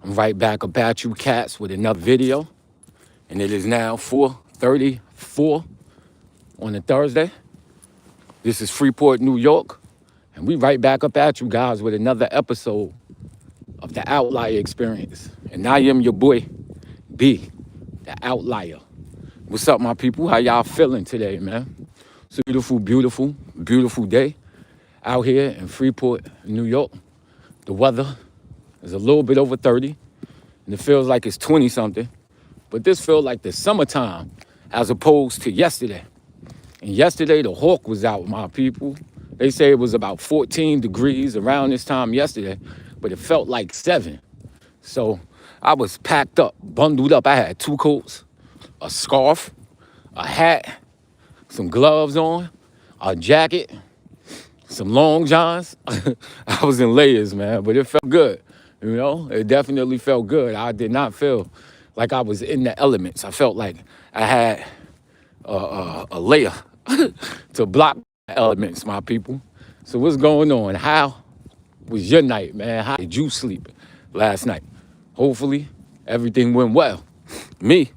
I'm right back up at you cats with another video. And it is now 4:34 on a Thursday. This is Freeport, New York. And we right back up at you guys with another episode of the Outlier Experience. And I am your boy, B, the Outlier. What's up, my people? How y'all feeling today, man? It's a beautiful, beautiful, beautiful day out here in Freeport, New York. The weather is a little bit over 30, and it feels like it's 20-something. But this feels like the summertime as opposed to yesterday. And yesterday, the hawk was out, my people. They say it was about 14 degrees around this time yesterday, but it felt like 7. So I was packed up, bundled up. I had 2 coats, a scarf, a hat, some gloves on, a jacket, some long johns. I was in layers, man, but it felt good. You know, it definitely felt good. I did not feel like I was in the elements. I felt like I had a layer to block the elements, my people. So what's going on? How was your night, man? How did you sleep last night? Hopefully everything went well. Me,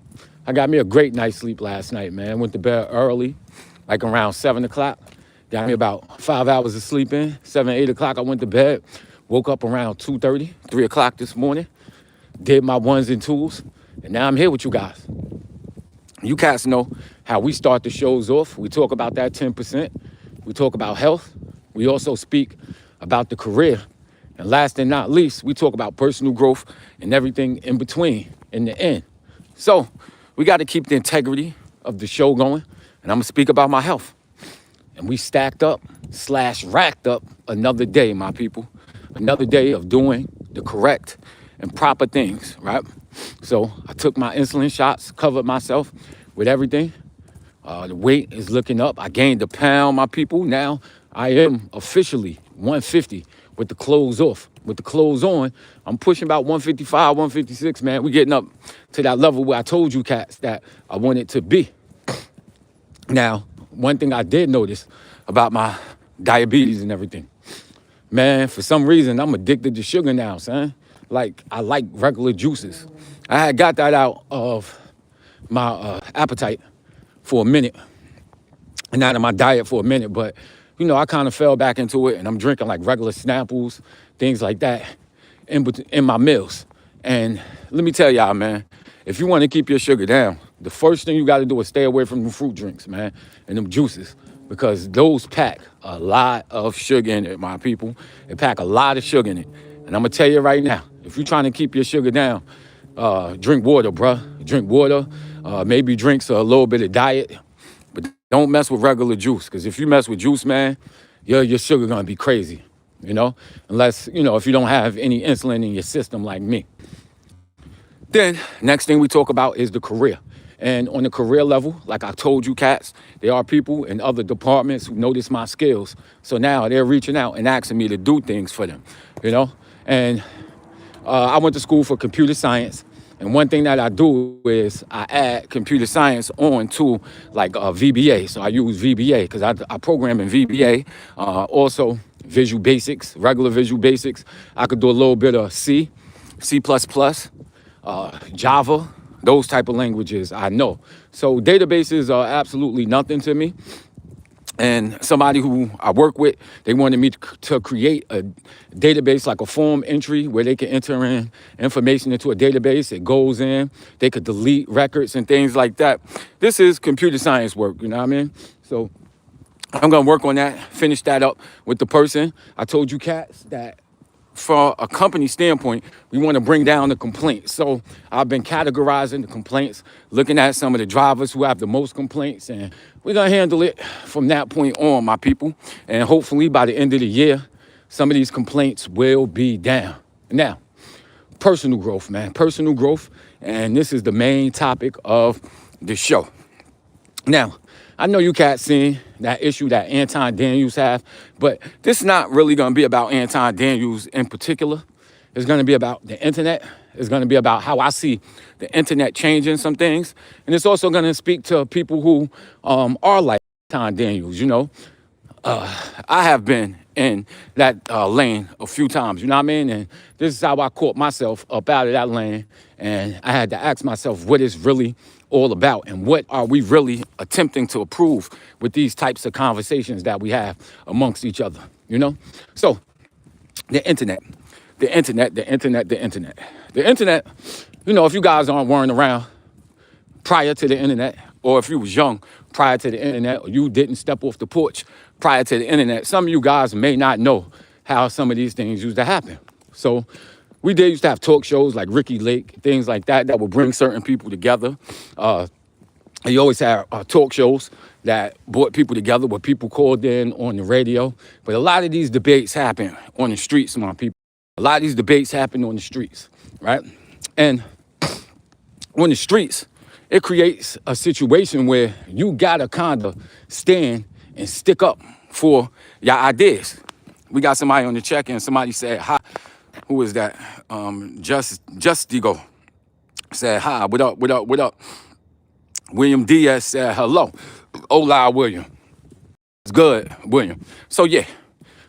I got me a great night's sleep last night, man. Went to bed early, like around 7 o'clock. Got me about 5 hours of sleep in. 7, 8 o'clock, I went to bed. Woke up around 2:30, 3 o'clock this morning. Did my ones and twos. And now I'm here with you guys. You cats know how we start the shows off. We talk about that 10%. We talk about health. We also speak about the career. And last and not least, we talk about personal growth and everything in between, in the end. So we got to keep the integrity of the show going. And I'm going to speak about my health. And we stacked up / racked up another day, my people. Another day of doing the correct and proper things, right? So I took my insulin shots, covered myself with everything. The weight is looking up. I gained a pound, my people. Now I am officially 150 with the clothes off. With the clothes on, I'm pushing about 155, 156, man. We're getting up to that level where I told you cats that I wanted to be. Now, one thing I did notice about my diabetes and everything, man, for some reason, I'm addicted to sugar now, son. Like, I like regular juices. I had got that out of my appetite for a minute and out of my diet for a minute, but, you know, I kind of fell back into it, and I'm drinking, like, regular Snapples, things like that in my meals. And let me tell y'all, man, if you want to keep your sugar down, the first thing you got to do is stay away from the fruit drinks, man, and them juices, because those pack a lot of sugar in it, my people. They pack a lot of sugar in it. And I'm going to tell you right now, if you're trying to keep your sugar down, drink water, bruh. Drink water. Maybe drink a little bit of diet. But don't mess with regular juice, because if you mess with juice, man, your sugar going to be crazy, you know? Unless, you know, if you don't have any insulin in your system like me. Then, next thing we talk about is the career. And on the career level, like I told you cats, there are people in other departments who notice my skills. So now they're reaching out and asking me to do things for them, you know? And I went to school for computer science. And one thing that I do is I add computer science on to like VBA. So I use VBA because I program in VBA. Also Visual Basics, regular Visual Basics. I could do a little bit of C, C++, Java, those type of languages I know. So databases are absolutely nothing to me. And somebody who I work with, they wanted me to create a database, like a form entry where they can enter in information into a database. It goes in, they could delete records and things like that. This is computer science work, you know what I mean? So I'm gonna work on that, finish that up with the person. I told you cats that from a company standpoint, we want to bring down the complaints. So I've been categorizing the complaints, looking at some of the drivers who have the most complaints, and we're going to handle it from that point on, my people. And hopefully by the end of the year, some of these complaints will be down. Now, personal growth, man, personal growth. And this is the main topic of the show. Now, I know you cats seen that issue that Anton Daniels have, but this is not really going to be about Anton Daniels in particular. It's going to be about the internet. It's going to be about how I see the internet changing some things. And it's also going to speak to people who are like Anton Daniels, you know. I have been in that lane a few times, you know what I mean? And this is how I caught myself up out of that lane. And I had to ask myself what it's really all about and what are we really attempting to prove with these types of conversations that we have amongst each other, you know? So the internet, the internet, the internet, the internet. The internet, you know, if you guys weren't around prior to the internet, or if you was young prior to the internet, or you didn't step off the porch prior to the internet, some of you guys may not know how some of these things used to happen. So we did used to have talk shows like Ricky Lake, things like that, that would bring certain people together. You always had talk shows that brought people together where people called in on the radio. But a lot of these debates happen on the streets, my people. A lot of these debates happen on the streets, right? And on the streets, it creates a situation where you gotta kind of stand and stick up for your ideas. We got somebody on the check-in. Somebody said, hi. Who is that? Just Digo said, hi, what up, what up, what up? William Diaz said, hello. Hola, William. It's good, William. So, yeah.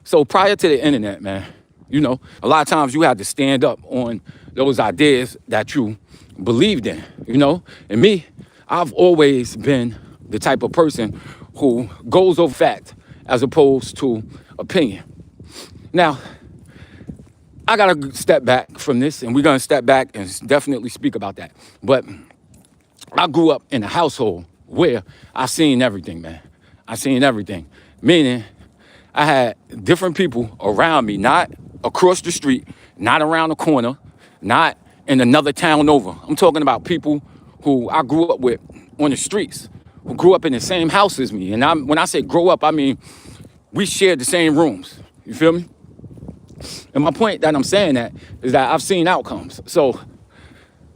So, prior to the internet, man, you know, a lot of times you had to stand up on those ideas that you believed in, you know? And me, I've always been the type of person who goes over fact as opposed to opinion. Now, I gotta step back from this, and we're gonna step back and definitely speak about that. But I grew up in a household where I seen everything, man. I seen everything. Meaning, I had different people around me, not across the street, not around the corner, not in another town over. I'm talking about people who I grew up with on the streets, who grew up in the same house as me. And when I say grow up, I mean we shared the same rooms. You feel me? And my point that I'm saying that is that I've seen outcomes. So,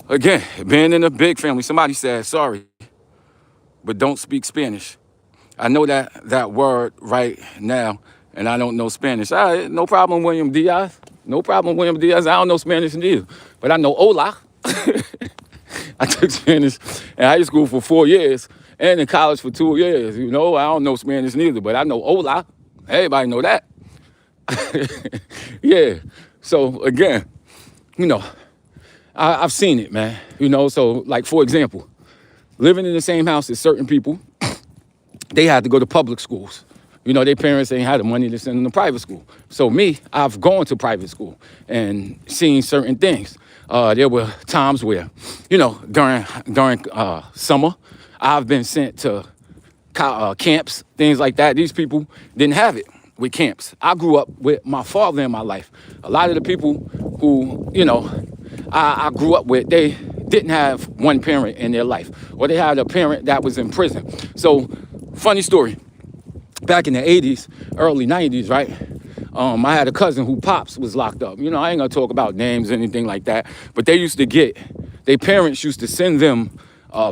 again, being in a big family, somebody said, sorry, but don't speak Spanish. I know that word right now, and I don't know Spanish. All right, no problem, William Diaz. No problem, William Diaz. I don't know Spanish neither, but I know hola. I took Spanish in high school for 4 years and in college for 2 years. You know, I don't know Spanish neither, but I know hola. Everybody know that. Yeah. So again, you know, I've seen it, man. You know, so like for example, living in the same house as certain people, they had to go to public schools. You know, their parents ain't had the money to send them to private school. So me, I've gone to private school and seen certain things. There were times where, you know, during summer, I've been sent to camps, things like that. These people didn't have it with camps. I grew up with my father in my life. A lot of the people who, you know, I grew up with, they didn't have one parent in their life, or they had a parent that was in prison. So, funny story. Back in the 80s, early 90s, right? I had a cousin who pops was locked up. You know, I ain't gonna talk about names or anything like that, but they used to get, their parents used to send them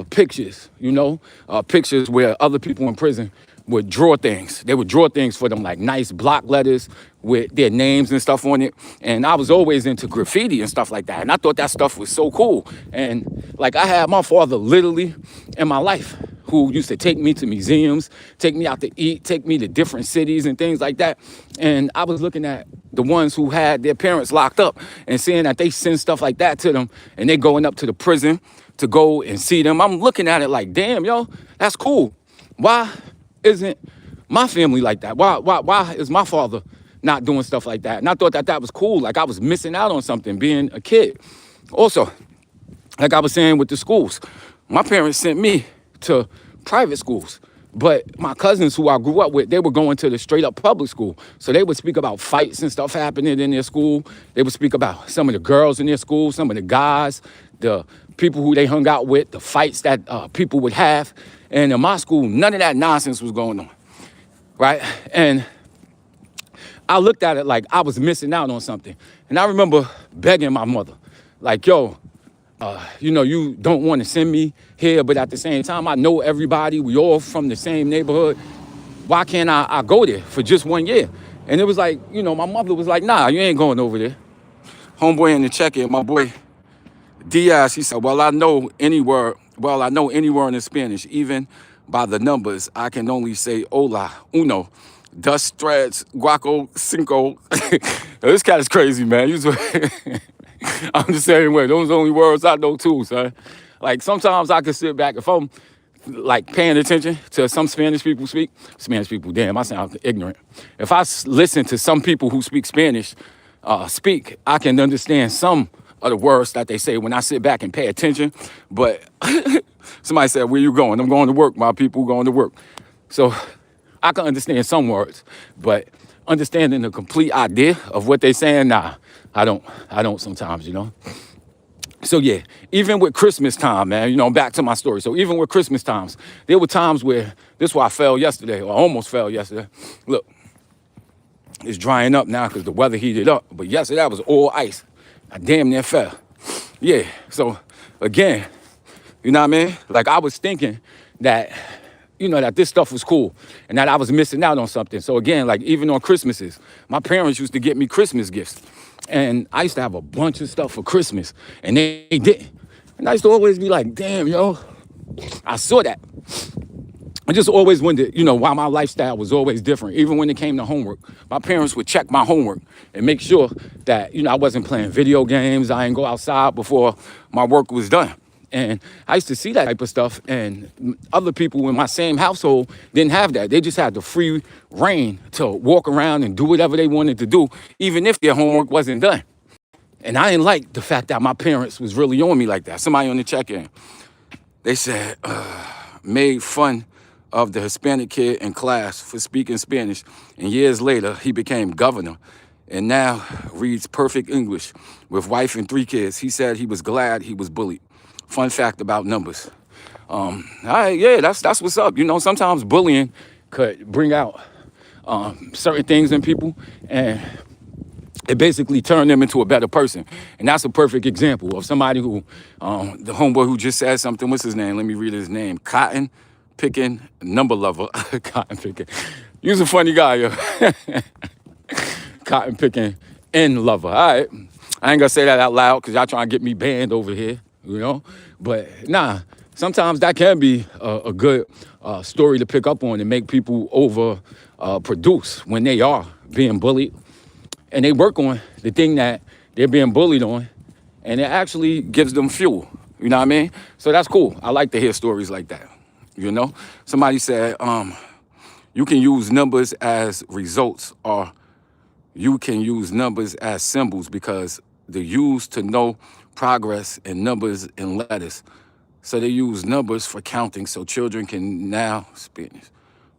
pictures, you know, pictures where other people in prison would draw things. They would draw things for them, like nice block letters with their names and stuff on it. And I was always into graffiti and stuff like that. And I thought that stuff was so cool. And like I had my father literally in my life who used to take me to museums, take me out to eat, take me to different cities and things like that. And I was looking at the ones who had their parents locked up and seeing that they send stuff like that to them and they going up to the prison to go and see them. I'm looking at it like, damn, yo, that's cool. Why isn't my family like that? Why is my father not doing stuff like that? And I thought that was cool. Like I was missing out on something being a kid. Also, like I was saying with the schools, my parents sent me to private schools, but my cousins who I grew up with, they were going to the straight up public school. So they would speak about fights and stuff happening in their school. They would speak about some of the girls in their school, some of the guys, the people who they hung out with, the fights that people would have. And in my school, none of that nonsense was going on, right? And I looked at it like I was missing out on something. And I remember begging my mother, like, yo, you know, you don't want to send me here, but at the same time, I know everybody. We all from the same neighborhood. Why can't I go there for just 1 year? And it was like, you know, my mother was like, nah, you ain't going over there. Homeboy in the check-in, my boy Diaz, he said, I know any word in Spanish, even by the numbers. I can only say hola, uno, Dust threads, guaco, cinco. This cat is crazy, man. I'm just saying, way. Those are the only words I know too, son. Like sometimes I can sit back if I'm like paying attention to some Spanish people speak. Spanish people, damn, I sound ignorant. If I listen to some people who speak Spanish speak, I can understand some of the words that they say when I sit back and pay attention. But somebody said, "Where you going?" I'm going to work. My people going to work. So I can understand some words, but understanding the complete idea of what they're saying, nah, I don't sometimes, you know. So yeah, even with Christmas time, man, you know, back to my story. So even with Christmas times, there were times where, this is why I fell yesterday, or almost fell yesterday. Look, it's drying up now because the weather heated up. But yesterday, that was all ice. I damn near fell. Yeah, so again, you know what I mean? Like I was thinking that, you know, that this stuff was cool and that I was missing out on something. So again, like even on Christmases, my parents used to get me Christmas gifts. And I used to have a bunch of stuff for Christmas and they didn't. And I used to always be like, damn, yo, I saw that. I just always wondered, you know, why my lifestyle was always different. Even when it came to homework, my parents would check my homework and make sure that, you know, I wasn't playing video games. I didn't go outside before my work was done. And I used to see that type of stuff. And other people in my same household didn't have that. They just had the free reign to walk around and do whatever they wanted to do, even if their homework wasn't done. And I didn't like the fact that my parents was really on me like that. Somebody on the check-in, they said, made fun of the Hispanic kid in class for speaking Spanish. And years later, he became governor and now reads perfect English with wife and 3 kids. He said he was glad he was bullied. Fun fact about numbers. All right, yeah, that's what's up. You know, sometimes bullying could bring out certain things in people and it basically turned them into a better person. And that's a perfect example of somebody who, the homeboy who just said something, what's his name? Let me read his name. Cotton Picking Number Lover. Cotton Picking. You's a funny guy, yo. Cotton Picking N Lover. All right. I ain't gonna say that out loud because y'all trying to get me banned over here, you know? But nah, sometimes that can be a good story to pick up on and make people over produce when they are being bullied. And they work on the thing that they're being bullied on, and it actually gives them fuel. You know what I mean? So that's cool. I like to hear stories like that. You know? Somebody said, you can use numbers as results, or you can use numbers as symbols because they're used to know progress in numbers and letters. So they use numbers for counting so children can now Spanish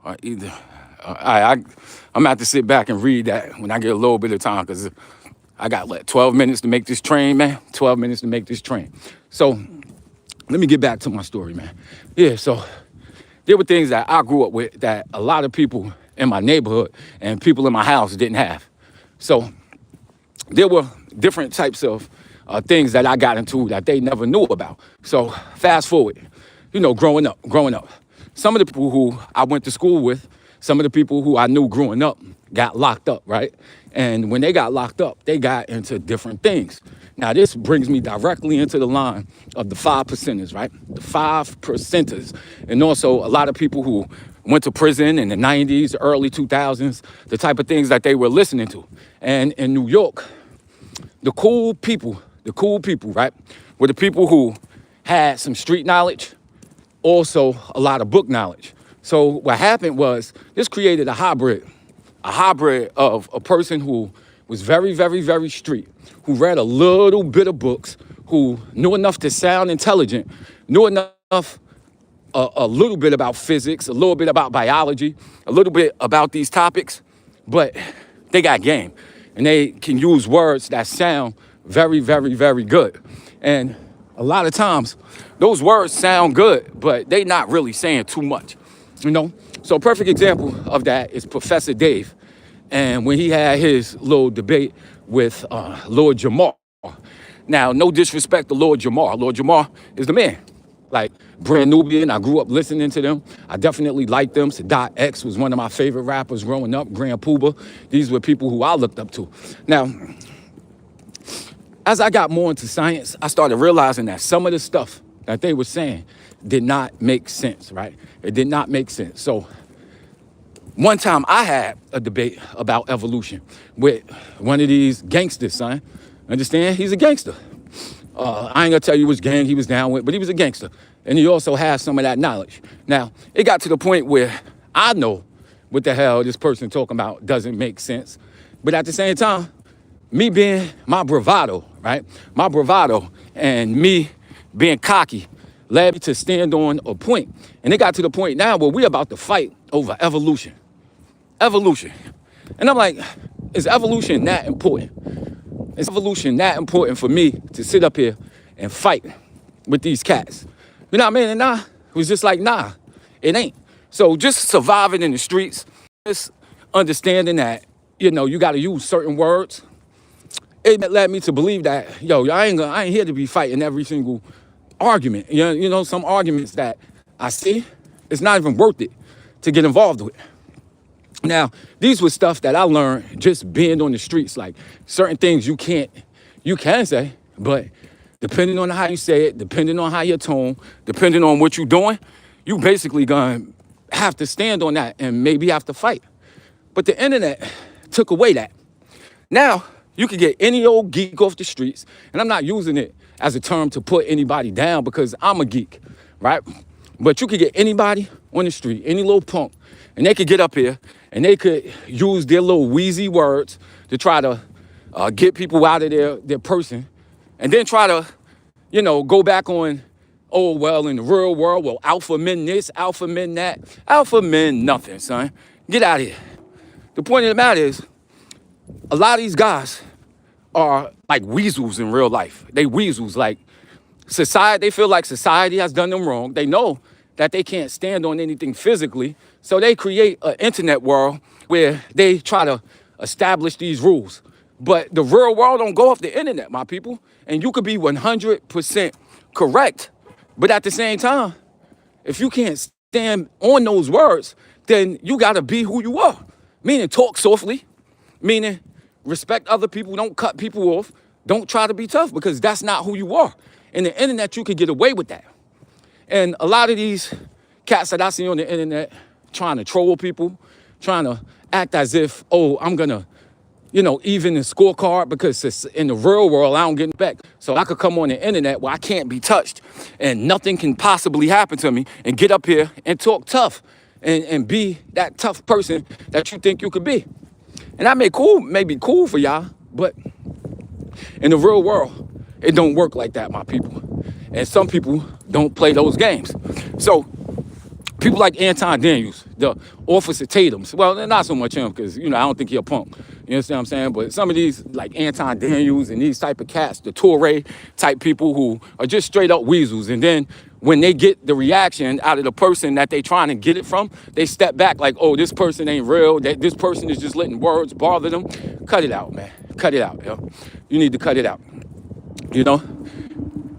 or either. I'm gonna have to sit back and read that when I get a little bit of time because I got 12 minutes to make this train, man. 12 minutes to make this train. So let me get back to my story, man. Yeah, so there were things that I grew up with that a lot of people in my neighborhood and people in my house didn't have. So there were different types of things that I got into that they never knew about. So fast forward, you know, growing up, some of the people who I went to school with, some of the people who I knew growing up got locked up, right? And when they got locked up, they got into different things. Now, this brings me directly into the line of the 5 percenters, right? The 5 percenters. And also a lot of people who went to prison in the 90s, early 2000s, the type of things that they were listening to. And in New York, the cool people, right, were the people who had some street knowledge, also a lot of book knowledge. So what happened was this created a hybrid of a person who was very, very, very street, who read a little bit of books, who knew enough to sound intelligent, knew enough, a little bit about physics, a little bit about biology, a little bit about these topics, but they got game. And they can use words that sound very, very, very good. And a lot of times, those words sound good, but they not really saying too much. You know, so a perfect example of that is Professor Dave. And when he had his little debate with Lord Jamar. Now, no disrespect to Lord Jamar. Lord Jamar is the man. Like, Brand Nubian, I grew up listening to them. I definitely liked them. Sadat X was one of my favorite rappers growing up. Grand Puba. These were people who I looked up to. Now, as I got more into science, I started realizing that some of the stuff that they were saying did not make sense, right? It did not make sense. So One time I had a debate about evolution with one of these gangsters, son. Understand? He's a gangster. I ain't gonna tell you which gang he was down with, but he was a gangster. And he also has some of that knowledge. Now, it got to the point where I know what the hell this person talking about doesn't make sense. But at the same time, me being my bravado, right? My bravado and me being cocky led me to stand on a point. And it got to the point now where we're about to fight over evolution. Evolution. And I'm like, is evolution that important? Is evolution that important for me to sit up here and fight with these cats? You know what I mean? And nah, it was just like, nah, it ain't. So just surviving in the streets, just understanding that, you know, you got to use certain words. It led me to believe that, yo, I ain't here to be fighting every single argument. You know, some arguments that I see, it's not even worth it to get involved with. Now, these were stuff that I learned just being on the streets. Like certain things you can say, but depending on how you say it, depending on how your tone, depending on what you're doing, you basically gonna have to stand on that and maybe have to fight. But the internet took away that. Now, you can get any old geek off the streets, and I'm not using it as a term to put anybody down because I'm a geek, right? But you could get anybody on the street, any little punk, and they could get up here and they could use their little wheezy words to try to get people out of their person, and then try to, you know, go back on, oh, well, in the real world, well, alpha men this, alpha men that. Alpha men nothing, son. Get out of here. The point of the matter is, a lot of these guys are like weasels in real life. They weasels, like society, they feel like society has done them wrong. They know that they can't stand on anything physically, so they create an internet world where they try to establish these rules. But the real world don't go off the internet, my people. And you could be 100% correct. But at the same time, if you can't stand on those words, then you gotta be who you are. Meaning talk softly, meaning respect other people, don't cut people off, don't try to be tough because that's not who you are. In the internet, you can get away with that. And a lot of these cats that I see on the internet trying to troll people, trying to act as if, oh, I'm gonna, you know, even the scorecard because it's in the real world, I don't get back. So I could come on the internet where I can't be touched and nothing can possibly happen to me and get up here and talk tough and be that tough person that you think you could be. And that may be cool for y'all, but in the real world, it don't work like that, my people. And some people don't play those games. So people like Anton Daniels, the Officer Tatum's, well, not so much him because, you know, I don't think he's a punk. You understand what I'm saying? But some of these like Anton Daniels and these type of cats, the Toure type people who are just straight up weasels. And then when they get the reaction out of the person that they trying to get it from, they step back like, oh, this person ain't real. This person is just letting words bother them. Cut it out, man. Cut it out, yo. You need to cut it out. You know,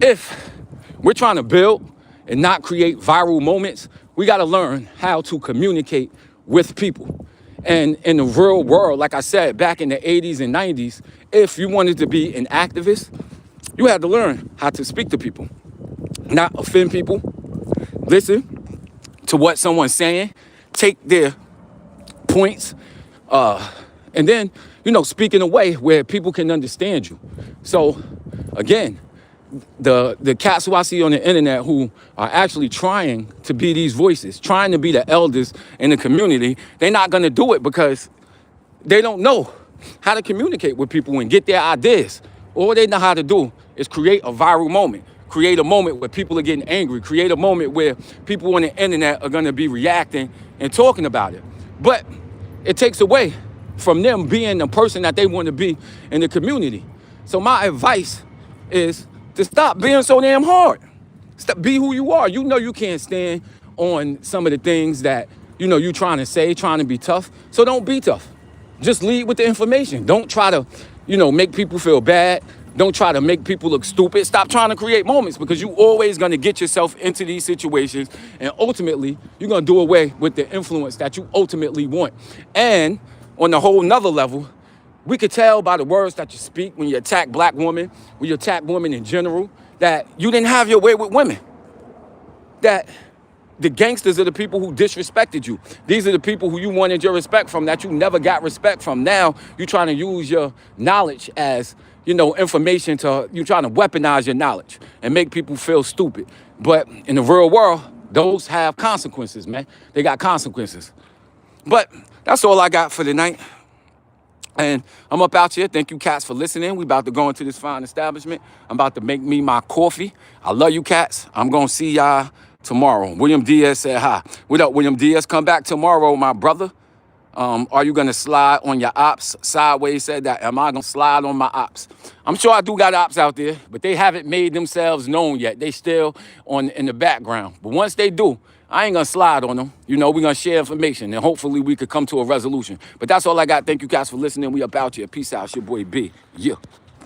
if we're trying to build and not create viral moments, we got to learn how to communicate with people. And in the real world, like I said, back in the 80s and 90s, if you wanted to be an activist, you had to learn how to speak to people, not offend people, listen to what someone's saying, take their points, and then, you know, speak in a way where people can understand you. So, again, the cats who I see on the internet who are actually trying to be these voices, trying to be the elders in the community, they're not going to do it because they don't know how to communicate with people and get their ideas. All they know how to do is create a viral moment, create a moment where people are getting angry, create a moment where people on the internet are going to be reacting and talking about it. But it takes away from them being the person that they want to be in the community. So my advice is to stop being so damn hard. Stop, be who you are. You know you can't stand on some of the things that, you know, you trying to say, trying to be tough. So don't be tough. Just lead with the information. Don't try to, you know, make people feel bad. Don't try to make people look stupid. Stop trying to create moments because you always going to get yourself into these situations. And ultimately, you're going to do away with the influence that you ultimately want. And on a whole nother level, we could tell by the words that you speak when you attack black women, when you attack women in general, that you didn't have your way with women. That The gangsters are the people who disrespected you. These are the people who you wanted your respect from that you never got respect from. Now you're trying to use your knowledge as, information you're trying to weaponize your knowledge and make people feel stupid. But in the real world, those have consequences, man. They got consequences. But that's all I got for tonight. And I'm up out here. Thank you, cats, for listening. We about to go into this fine establishment. I'm about to make me my coffee. I love you, cats. I'm going to see y'all tomorrow. William Diaz said hi. What up, William Diaz? Come back tomorrow, my brother. Are you going to slide on your ops? Sideways said that. Am I going to slide on my ops? I'm sure I do got ops out there, but they haven't made themselves known yet. They still in the background. But once they do, I ain't going to slide on them. We're going to share information, and hopefully we could come to a resolution. But that's all I got. Thank you guys for listening. We up out here. Peace out. It's your boy B. Yeah.